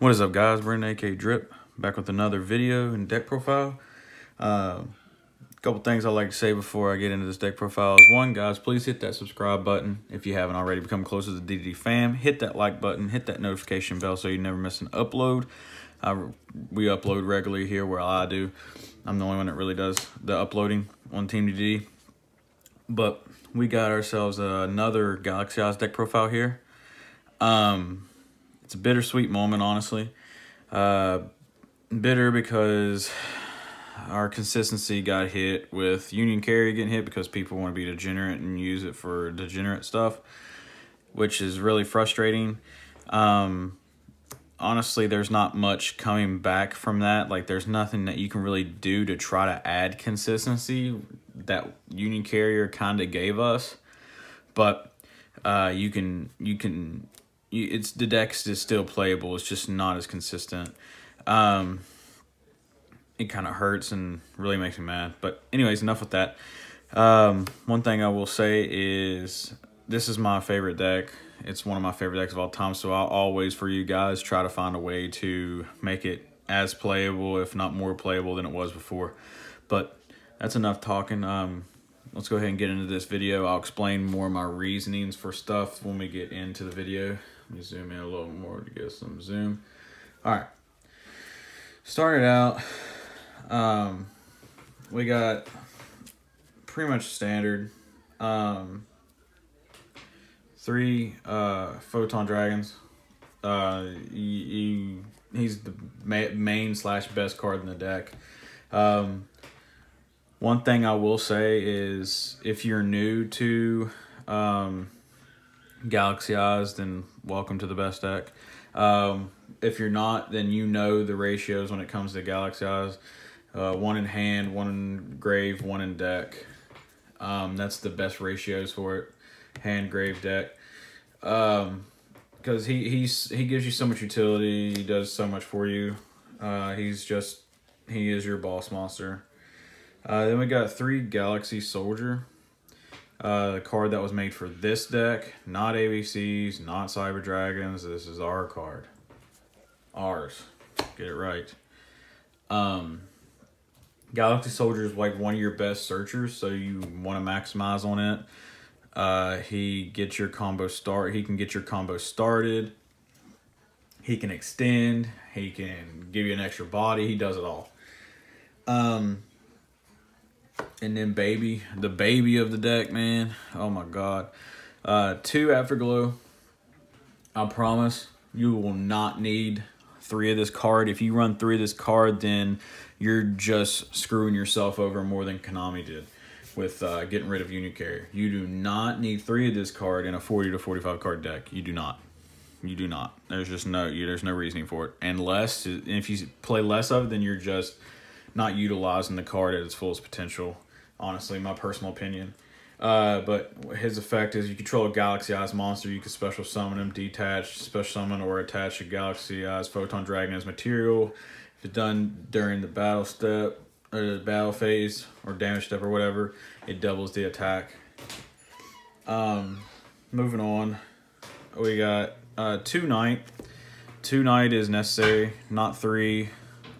What is up, guys? Brendan, aka Drip, back with another video and deck profile. Couple things I'd like to say before I get into this deck profile is, one, guys, please hit that subscribe button if you haven't already become closer to the DDD fam. Hit that like button, hit that notification bell so you never miss an upload. We upload regularly here, where I do. I'm the only one that really does the uploading on Team DDD. But we got ourselves another Galaxy Eyes deck profile here. It's a bittersweet moment, honestly. Bitter because our consistency got hit with Union Carry getting hit because people want to be degenerate and use it for degenerate stuff, which is really frustrating. Honestly, there's not much coming back from that. Like, there's nothing that you can really do to try to add consistency that Union Carrier kind of gave us. But it's the deck is still playable. It's just not as consistent. It kind of hurts and really makes me mad. But anyways, enough with that. One thing I will say is this is my favorite deck. It's one of my favorite decks of all time. So I'll always, for you guys, try to find a way to make it as playable, if not more playable than it was before. But that's enough talking. Let's go ahead and get into this video. I'll explain more of my reasonings for stuff when we get into the video. Let me zoom in a little more to get some zoom. All right. Started out, we got pretty much standard. 3 Photon Dragons. He's the main / best card in the deck. One thing I will say is, if you're new to Galaxy Eyes, then welcome to the best deck. If you're not, then you know the ratios when it comes to Galaxy Eyes. 1 in hand, 1 in grave, 1 in deck. That's the best ratios for it. Hand, grave, deck. Because he gives you so much utility. He does so much for you. He is your boss monster. Then we got 3 Galaxy Soldier. The card that was made for this deck, not ABC's, not Cyber Dragons. This is our card. Ours. Get it right. Galaxy Soldier is like one of your best searchers, so you want to maximize on it. He gets your combo start. He can get your combo started. He can extend. He can give you an extra body. He does it all. And then the baby of the deck, man. Oh my god. 2 Afterglow. I promise you will not need 3 of this card. If you run 3 of this card, then you're just screwing yourself over more than Konami did with getting rid of Union Carrier. You do not need 3 of this card in a 40 to 45 card deck. You do not. You do not. There's just there's no reasoning for it. And if you play less of it, then you're just not utilizing the card at its fullest potential. Honestly, my personal opinion. But his effect is, you control a Galaxy Eyes monster. You can special summon him, detach, special summon, or attach a Galaxy Eyes Photon Dragon as material. If it's done during the battle step, or the battle phase, or damage step, or whatever, it doubles the attack. Moving on, we got 2 Knight. 2 Knight is necessary, not 3.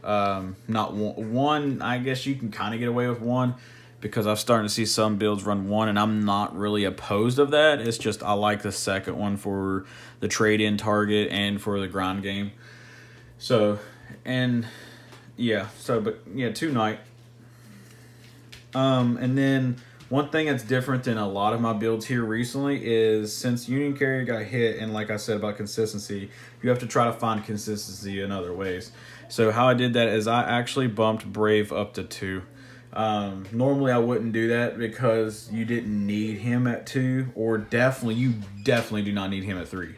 Not 1. I guess you can kind of get away with 1, because I'm starting to see some builds run 1, and I'm not really opposed of that. It's just I like the second one for the trade-in target and for the grind game. So, and yeah, but yeah, 2 Knight. And then one thing that's different than a lot of my builds here recently is, since Union Carrier got hit, and like I said about consistency, you have to try to find consistency in other ways. So how I did that is I actually bumped Brave up to 2. Normally I wouldn't do that, because you didn't need him at 2, or you definitely do not need him at 3.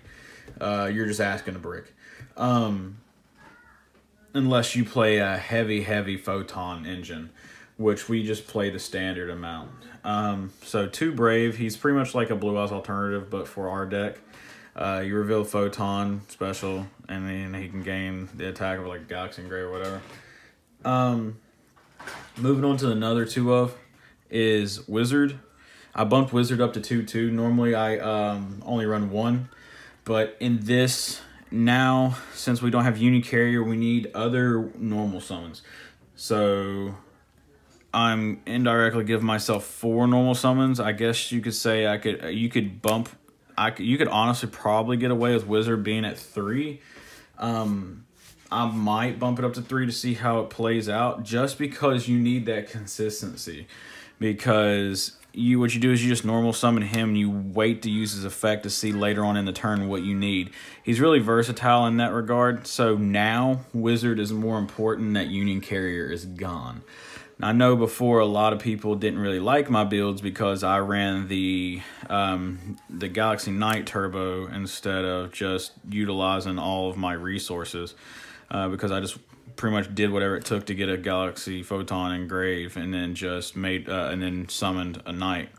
You're just asking a brick. Unless you play a heavy Photon engine, which we just play the standard amount. So 2 Brave, he's pretty much like a Blue Eyes alternative, but for our deck. You reveal Photon special, and then he can gain the attack of like Galaxy and Gray or whatever. Moving on to another 2 of is Wizard. I bumped Wizard up to 2 too. Normally I only run 1, but in this now, since we don't have Union Carrier, we need other normal summons. So I'm indirectly giving myself 4 normal summons. I guess you could say you could honestly probably get away with Wizard being at 3. I might bump it up to 3 to see how it plays out, just because you need that consistency. Because what you do is you just normal summon him and you wait to use his effect to see later on in the turn what you need. He's really versatile in that regard. So now Wizard is more important. That Union Carrier is gone. I know before a lot of people didn't really like my builds because I ran the Galaxy Knight Turbo instead of just utilizing all of my resources, because I just pretty much did whatever it took to get a Galaxy Photon Engrave, and then just made and then summoned a Knight.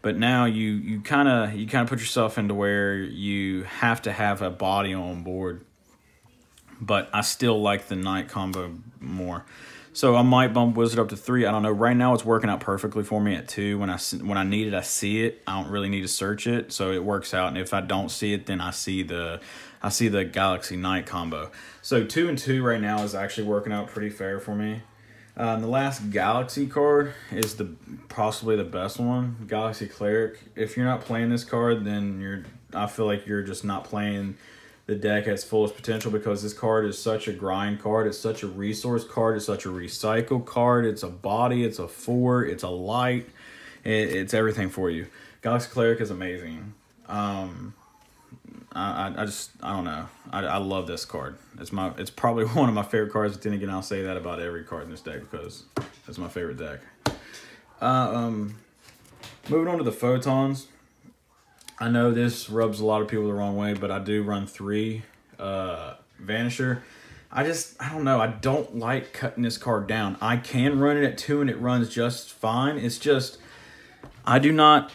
But now you kind of put yourself into where you have to have a body on board. But I still like the Knight combo more. So I might bump Wizard up to 3. I don't know. Right now it's working out perfectly for me at 2. When I need it, I see it. I don't really need to search it, so it works out. And if I don't see it, then I see the Galaxy Knight combo. So 2 and 2 right now is actually working out pretty fair for me. The last Galaxy card is possibly the best one, Galaxy Cleric. If you're not playing this card, then I feel like you're just not playing the deck at its fullest potential, because this card is such a grind card. It's such a resource card. It's such a recycle card. It's a body. It's a 4. It's a light. It's everything for you. Galaxy Cleric is amazing. I don't know. I love this card. It's probably one of my favorite cards. But then again, I'll say that about every card in this deck because it's my favorite deck. Moving on to the Photons. I know this rubs a lot of people the wrong way, but I do run 3 Vanisher. I don't know. I don't like cutting this card down. I can run it at 2 and it runs just fine. It's just, how can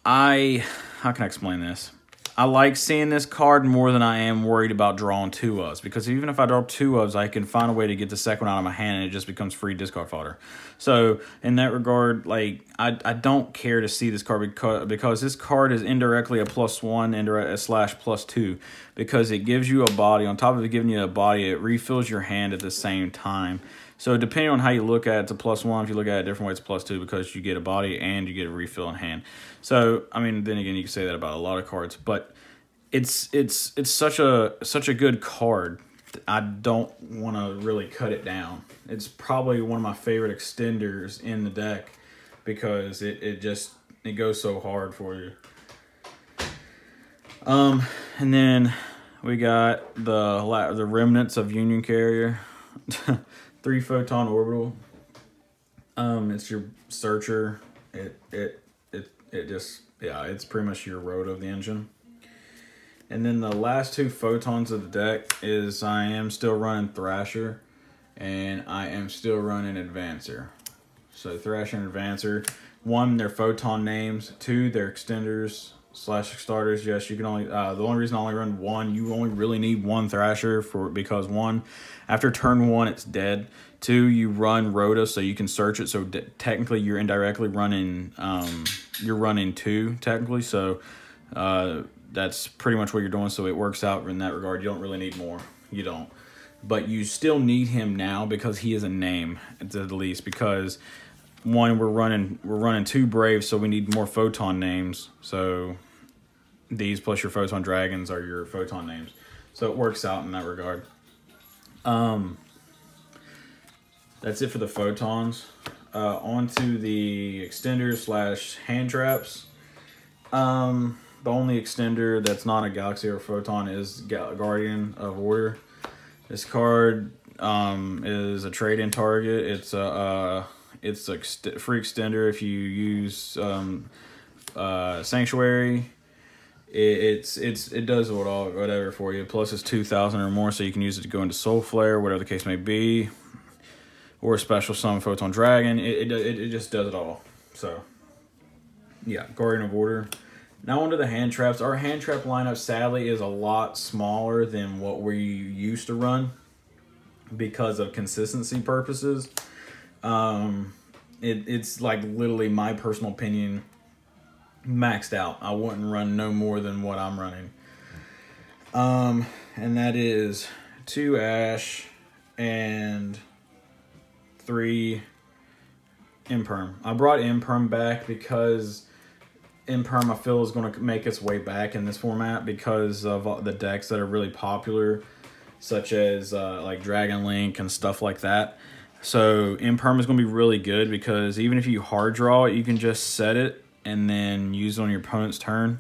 I explain this? I like seeing this card more than I am worried about drawing 2 ofs, because even if I draw 2 ofs, I can find a way to get the second one out of my hand and it just becomes free discard fodder. So in that regard, like, I don't care to see this card because this card is indirectly a +1 /+2, because it gives you a body. On top of it giving you a body, it refills your hand at the same time. So depending on how you look at it, it's a +1. If you look at it a different way, it's +2, because you get a body and you get a refill in hand. So, I mean, then again, you can say that about a lot of cards, but it's such a good card. I don't want to really cut it down. It's probably one of my favorite extenders in the deck, because it goes so hard for you. And then we got the remnants of Union Carrier. 3 Photon Orbital. It's your searcher. It's pretty much your road of the engine. And then the last 2 Photons of the deck is I am still running Thrasher and I am still running Advancer. So Thrasher and Advancer, 1, they're Photon names. 2, they're extenders / starters. Yes, you can only the only reason I only run 1, you only really need 1 Thrasher because 1, after turn 1 it's dead. 2, you run Rhoda so you can search it, so technically you're indirectly running you're running 2 technically, so that's pretty much what you're doing, so it works out in that regard. You don't really need more. You don't. But you still need him now because he is a name at the least, because 1, we're running 2 Braves, so we need more Photon names. So these plus your Photon Dragons are your Photon names. So it works out in that regard. That's it for the Photons. On to the extenders / hand traps. The only extender that's not a Galaxy or Photon is Guardian of Order. This card is a trade-in target. It's a free extender if you use Sanctuary. It does whatever for you. Plus it's 2,000 or more, so you can use it to go into Soul Flare, whatever the case may be, or special summon Photon Dragon. It just does it all. So yeah, Guardian of Order. Now onto the hand traps. Our hand trap lineup sadly is a lot smaller than what we used to run because of consistency purposes. It's like literally my personal opinion maxed out. I wouldn't run no more than what I'm running. And that is 2 Ash and 3 Imperm. I brought Imperm back because Imperm I feel is going to make its way back in this format because of the decks that are really popular, such as like Dragon Link and stuff like that. So Imperm is going to be really good because even if you hard draw it, you can just set it and then use it on your opponent's turn.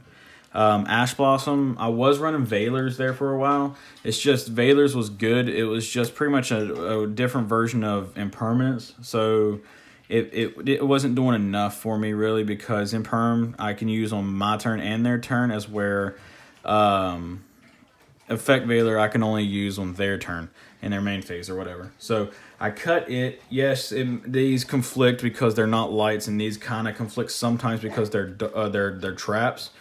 Ash Blossom, I was running Veilers there for a while. It's just Veilers was good. It was just pretty much a different version of Impermanence. So it wasn't doing enough for me really because Imperm I can use on my turn and their turn, as where Effect Veiler I can only use on their turn in their main phase or whatever. So I cut it. Yes, these conflict because they're not lights, and these kind of conflict sometimes because they're traps.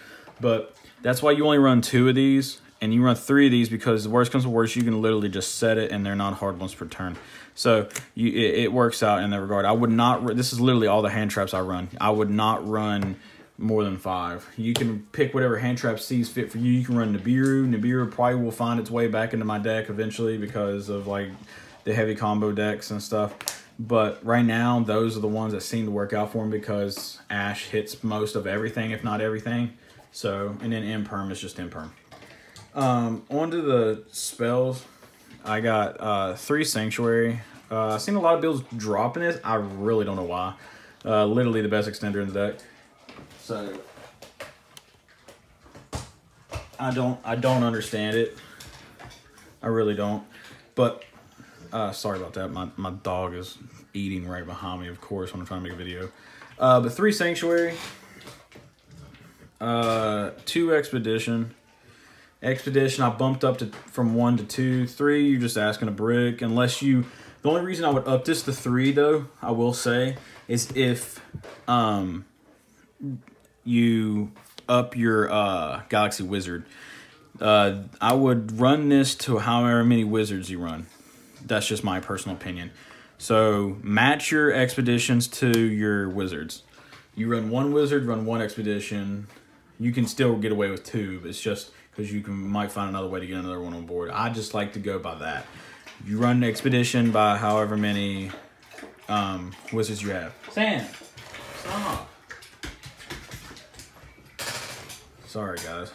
But that's why you only run 2 of these, and you run 3 of these because the worst comes to worst, you can literally just set it, and they're not hard ones per turn. So it works out in that regard. I would not. This is literally all the hand traps I run. I would not run more than 5. You can pick whatever hand trap sees fit for you. You can run Nibiru. Nibiru probably will find its way back into my deck eventually because of like the heavy combo decks and stuff. But right now, those are the ones that seem to work out for me because Ash hits most of everything, if not everything. So, and then Imperm is just Imperm. Onto the spells. I got 3 Sanctuary. I've seen a lot of builds dropping this. I really don't know why. Literally the best extender in the deck. So I don't understand it. I really don't. But sorry about that. My dog is eating right behind me, of course, when I'm trying to make a video. But 3 Sanctuary. 2 Expedition. Expedition I bumped up from 1 to 2. 3 you're just asking a brick unless you. The only reason I would up this to 3 though, I will say, is if you up your Galaxy Wizard. I would run this to however many wizards you run. That's just my personal opinion. So match your expeditions to your wizards. You run 1 wizard, run 1 expedition. You can still get away with 2. But it's just because you might find another way to get another one on board. I just like to go by that. You run an expedition by however many wizards you have. Sam, stop. Sorry, guys.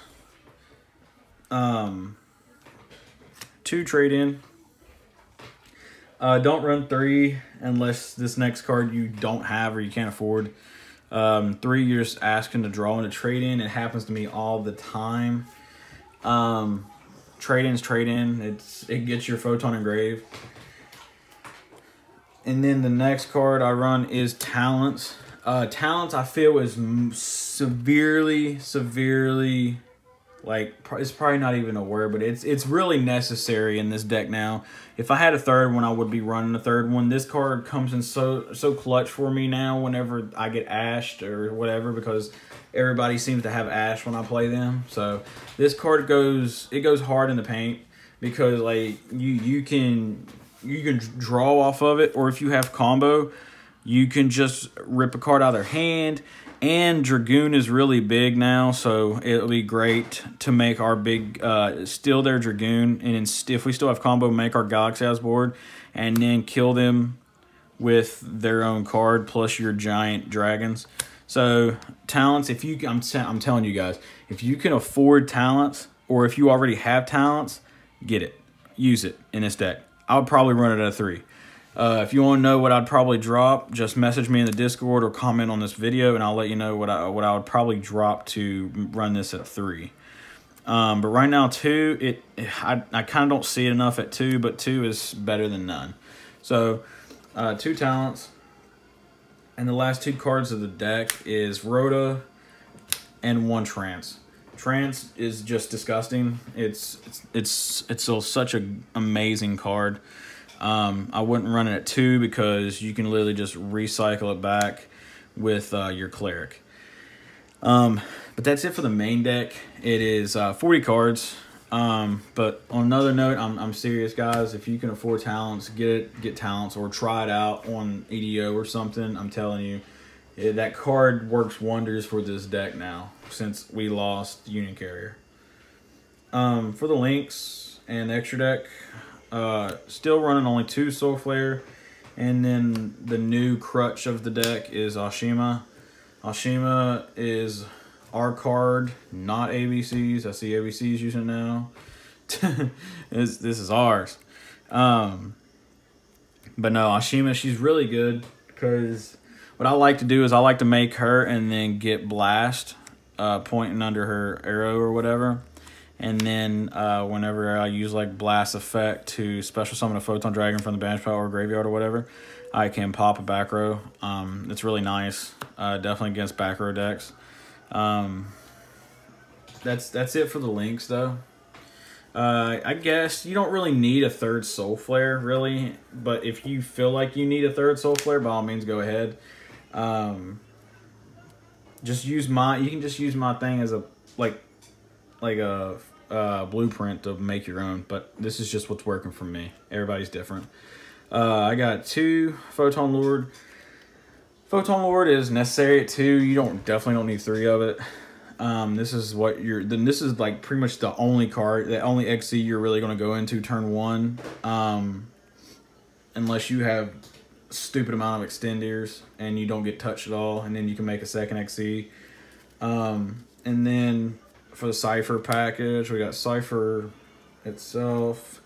2 trade-in. Don't run 3 unless this next card you don't have or you can't afford. 3, you're just asking to draw in a trade-in. It happens to me all the time. Trade-in's trade-in. It gets your Photon Engrave. And then the next card I run is Talents. Talents I feel is severely, like, it's probably not even a word, but it's really necessary in this deck now. If I had a 3rd one, I would be running a 3rd one. This card comes in so clutch for me now whenever I get ashed or whatever, because everybody seems to have ash when I play them. So this card goes hard in the paint because like you can draw off of it, or if you have combo, you can just rip a card out of their hand. And Dragoon is really big now, so it'll be great to make our big, steal their Dragoon, and if we still have combo, make our Galaxy House board, and then kill them with their own card, plus your giant dragons. So, Talents, if you, I'm telling you guys, if you can afford Talents, or if you already have Talents, get it. Use it in this deck. I would probably run it at a 3. If you want to know what I'd probably drop, just message me in the Discord or comment on this video, and I'll let you know what I would probably drop to run this at 3. But right now, 2, I kind of don't see it enough at 2, but 2 is better than none. So, 2 Talents. And the last 2 cards of the deck is Rhoda and 1 Trance. Trance is just disgusting. It's still such an amazing card. I wouldn't run it at 2 because you can literally just recycle it back with your Cleric. But that's it for the main deck. It is 40 cards. But on another note, I'm serious, guys. If you can afford Talents, get Talents, or try it out on EDO or something. I'm telling you, that card works wonders for this deck now since we lost Union Carrier. For the links and extra deck, still running only 2 Soul Flare. And then the new crutch of the deck is Ashima. Ashima is our card, not ABC's. I see ABC's using it now. This is ours. But no, Ashima, she's really good because what I like to do is I like to make her and then get Blast pointing under her arrow or whatever. And then whenever I use like Blast effect to special summon a Photon Dragon from the bench pile or graveyard or whatever, I can pop a back row. It's really nice. Definitely against back row decks. That's it for the links though. I guess you don't really need a 3rd Soul Flare really, but if you feel like you need a 3rd Soul Flare, by all means go ahead. Just use you can just use my thing as a like a blueprint to make your own, but this is just what's working for me. Everybody's different. I got 2 Photon Lord. Photon Lord is necessary at 2. You definitely don't need 3 of it. This is this is like pretty much the only card, the only XC you're really going to go into turn 1. Unless you have a stupid amount of extenders and you don't get touched at all, and then you can make a second XC. And then for the Cypher package, we got Cypher itself,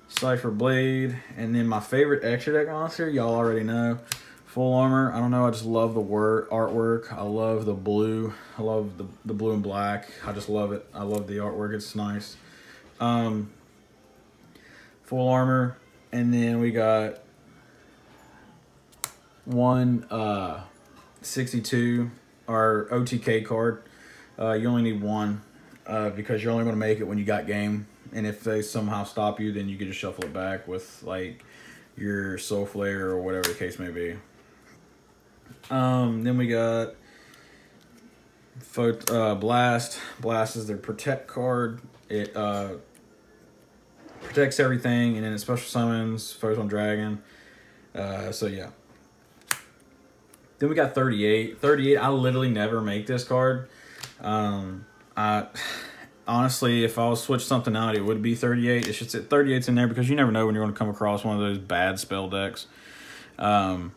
Cypher Blade, and then my favorite extra deck monster, y'all already know, Full Armor. I don't know, I just love the artwork. I love the blue. I love the blue and black. I just love it. I love the artwork. It's nice. Full Armor, and then we got 162, our OTK card. You only need 1 because you're only going to make it when you got game. And if they somehow stop you, then you can just shuffle it back with like your Soul Flare or whatever the case may be. Then we got Blast. Blast is their protect card. It protects everything, and then it special summons Photon Dragon. So yeah. Then we got 38. 38, I literally never make this card. Honestly, if I was to switch something out, it would be 38. It should sit 38's in there because you never know when you're going to come across one of those bad spell decks. And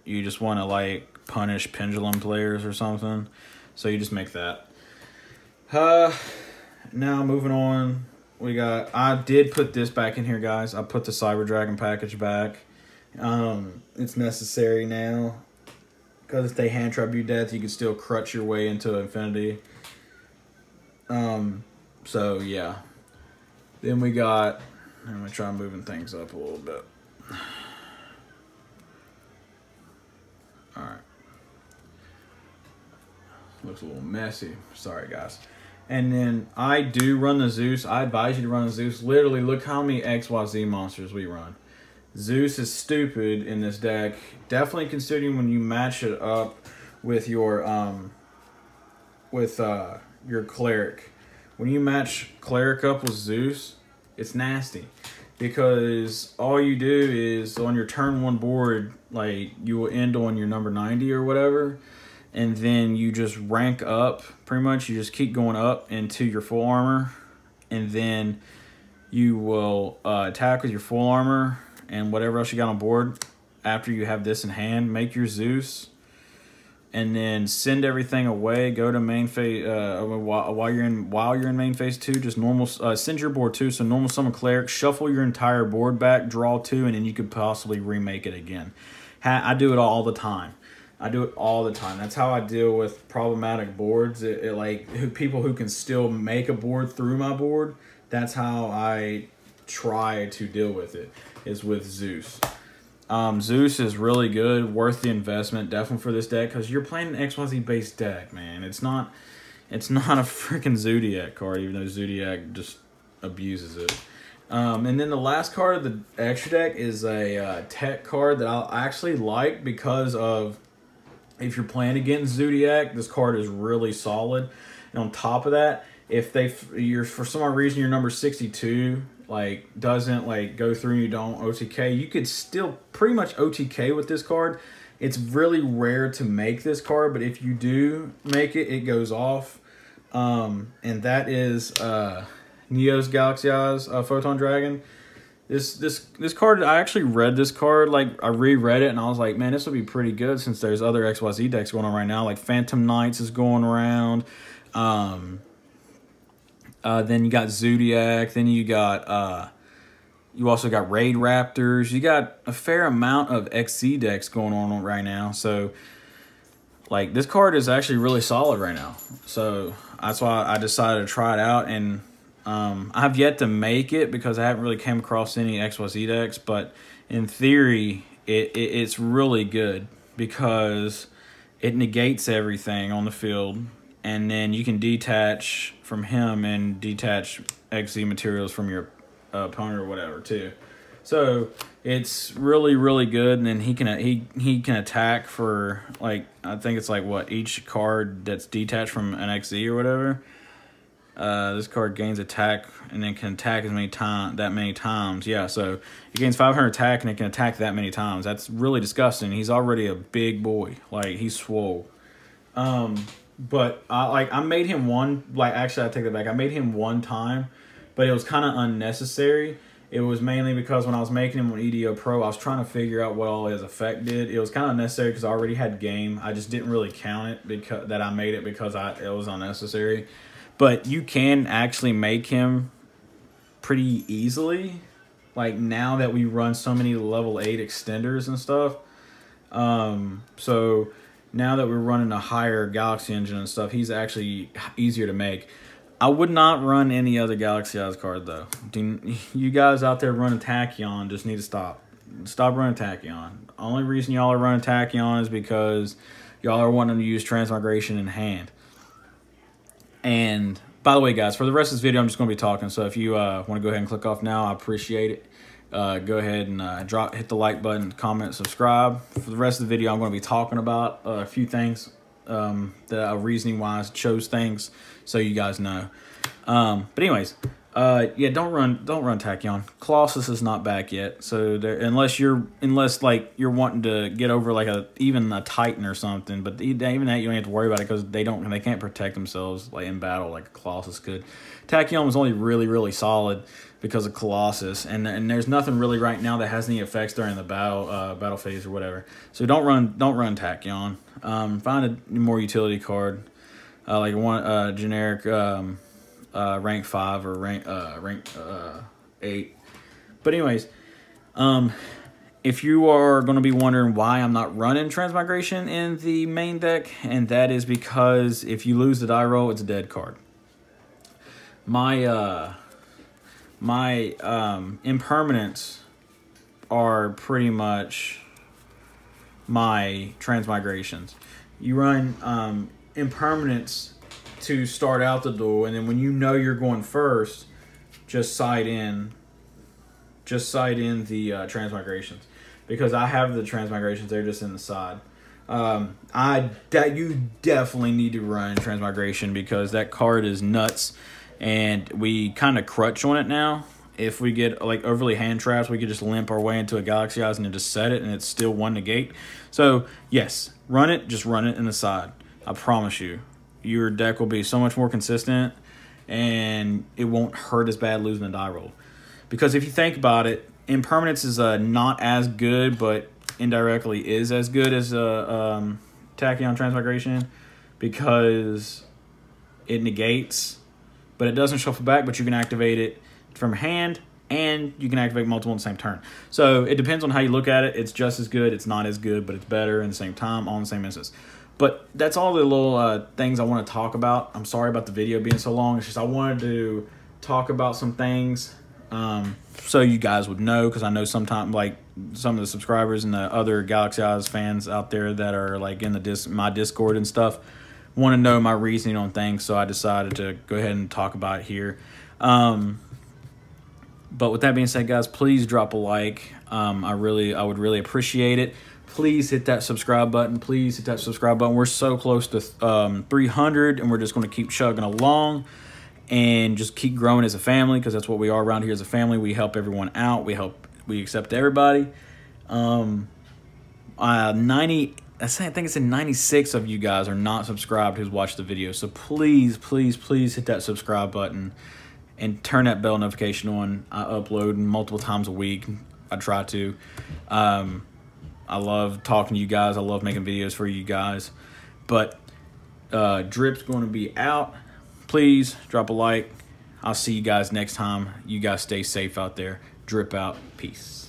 you just want to like punish Pendulum players or something. So you just make that. Now moving on, I did put this back in here, guys. I put the Cyber Dragon package back. It's necessary now because if they hand trap you death, you can still crutch your way into infinity. So yeah. Then we got, I'm gonna try moving things up a little bit. Alright. Looks a little messy. Sorry guys. And then I do run the Zeus. I advise you to run the Zeus. Literally, look how many XYZ monsters we run. Zeus is stupid in this deck. Definitely considering when you match it up with your cleric. When you match cleric up with Zeus, it's nasty. Because all you do is on your turn 1 board, like you will end on your number 90 or whatever. And then you just rank up, pretty much. You just keep going up into your full armor. And then you will attack with your full armor and whatever else you got on board. After you have this in hand, make your Zeus. And then send everything away. Go to main phase while you're in main phase 2. Just normal send your board 2. So normal summon cleric. Shuffle your entire board back. Draw 2, and then you could possibly remake it again. I do it all the time. That's how I deal with problematic boards. People who can still make a board through my board. That's how I try to deal with it. Is with Zeus. Zeus is really good, worth the investment, definitely for this deck, because you're playing an XYZ based deck, man. It's not a freaking Zodiac card, even though Zodiac just abuses it. And then the last card of the extra deck is a tech card that I actually like because of if you're playing against Zodiac, this card is really solid. And on top of that, if you're for some reason you're number 62. Like doesn't like go through and you don't OTK, you could still pretty much OTK with this card. It's really rare to make this card, but if you do make it, it goes off. and that is Neo's Galaxy Eyes Photon Dragon. This card, I actually read this card, like I reread it, and I was like, man, this would be pretty good since there's other XYZ decks going on right now. Like Phantom Knights is going around. Then you got Zodiac. Then you got you also got Raid Raptors. You got a fair amount of XZ decks going on right now. So like this card is actually really solid right now. So that's why I decided to try it out. And I've yet to make it because I haven't really came across any XYZ decks, but in theory, it's really good because it negates everything on the field, and then you can detach from him and detach XZ materials from your opponent or whatever too. So it's really, really good, and then he can attack for, like, I think it's like what, each card that's detached from an XZ or whatever. This card gains attack and then can attack that many times. Yeah, so it gains 500 attack and it can attack that many times. That's really disgusting. He's already a big boy. Like, he's swole. But I made him one, like, actually I take that back. I made him one time, but it was kind of unnecessary. It was mainly because when I was making him on EDO Pro, I was trying to figure out what all his effect did. It was kind of unnecessary because I already had game. I just didn't really count it because that I made it because it was unnecessary. But you can actually make him pretty easily. Like now that we run so many level 8 extenders and stuff. So now that we're running a higher Galaxy engine and stuff, he's actually easier to make. I would not run any other Galaxy Eyes card though. You guys out there running Tachyon just need to stop. Stop running Tachyon. Only reason y'all are running Tachyon is because y'all are wanting to use Transmigration in hand. And by the way, guys, for the rest of this video, I'm just going to be talking. So if you want to go ahead and click off now, I appreciate it. Go ahead and hit the like button, comment, subscribe. For the rest of the video, I'm going to be talking about a few things, reasoning why I chose things, so you guys know. But anyways, yeah, don't run Tachyon. Colossus is not back yet, so unless like you're wanting to get over like even a Titan or something, but even that you don't have to worry about it because they can't protect themselves like in battle like a Colossus could. Tachyon was only really solid because of Colossus, and there's nothing really right now that has any effects during the battle phase or whatever. So don't run Tachyon. Find a more utility card, like one generic. Rank 5 or rank 8. But anyways, if you are going to be wondering why I'm not running Transmigration in the main deck, and that is because if you lose the die roll, it's a dead card. My impermanents are pretty much my Transmigrations. You run impermanents to start out the duel, and then when you know you're going first, just side in the Transmigrations, because I have the Transmigrations, they're just in the side. You definitely need to run Transmigration because that card is nuts, and we kind of crutch on it now. If we get like overly hand traps, we could just limp our way into a Galaxy Eyes and then just set it, and it's still one negate. So yes, run it, just run it in the side. I promise you. Your deck will be so much more consistent, and it won't hurt as bad losing the die roll. Because if you think about it, Impermanence is not as good, but indirectly is as good as Tachyon Transmigration because it negates, but it doesn't shuffle back, but you can activate it from hand, and you can activate multiple in the same turn. So it depends on how you look at it. It's just as good, it's not as good, but it's better in the same time, all in the same instance. But that's all the little things I want to talk about. I'm sorry about the video being so long. It's just I wanted to talk about some things so you guys would know, because I know sometimes like some of the subscribers and the other Galaxy Eyes fans out there that are like in my Discord and stuff want to know my reasoning on things. So I decided to go ahead and talk about it here. But with that being said, guys, please drop a like. I would really appreciate it. Please hit that subscribe button. Please hit that subscribe button. We're so close to 300, and we're just going to keep chugging along and just keep growing as a family, because that's what we are around here as a family. We help everyone out. We accept everybody. 90 I think it's in 96 of you guys are not subscribed who's watched the video. So please, please, please hit that subscribe button and turn that bell notification on. I upload multiple times a week. I try to. I love talking to you guys. I love making videos for you guys. But Drip's going to be out. Please drop a like. I'll see you guys next time. You guys stay safe out there. Drip out. Peace.